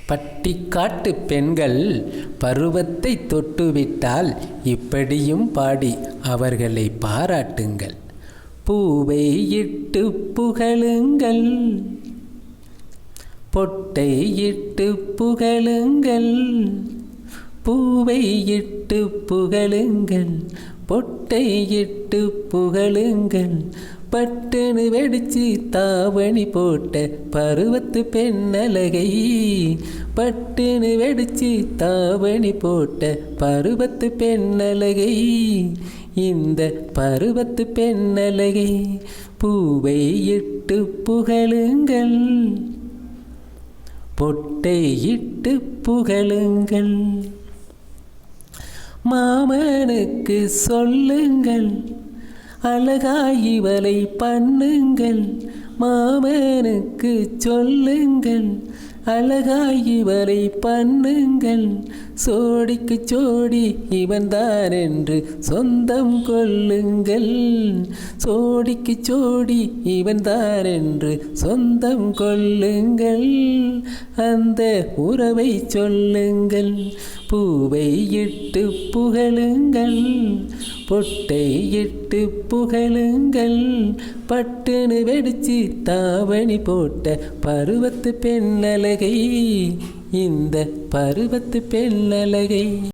பட்டிக்காட்டு பெண்கள் பருவத்தை தொட்டுவிட்டால் இப்படியும் பாடி அவர்களை பாராட்டுங்கள். பூவை இட்டு புகழுங்கள், பொட்டை இட்டு புகழுங்கள், பூவை இட்டு புகழுங்கள், பொட்டை இட்டு புகழுங்கள், பட்டுன்னு வெடிச்சு தாவணி போட்ட பருவத்து பெண்ணழகை, பட்டுன்னு வெடிச்சு தாவணி போட்ட பருவத்து பெண்ணழகை, இந்த பருவத்து பெண்ணழகை பூவை இட்டு புகழுங்கள், பொட்டை இட்டு புகழுங்கள். மாமனுக்கு சொல்லுங்கள், அழகாய் இவளை பண்ணுங்கள், மாமனுக்கு சொல்லுங்கள், அழகாய் இவளை பண்ணுங்கள், சோடிக்கு சோடி இவன்தான் என்று சொந்தம் கொள்ளுங்கள், சோடிக்கு சோடி இவன்தான் என்று சொந்தம் கொள்ளுங்கள், அந்த உறவை சொல்லுங்கள். பூவை இட்டு புகழுங்கள், பொட்டை இட்டு புகழுங்கள், பட்டுன்னு வெடிச்சு தாவணி போட்ட பருவத்து பெண்ணழகை, இந்த பருவத்து பெண்ணழகை.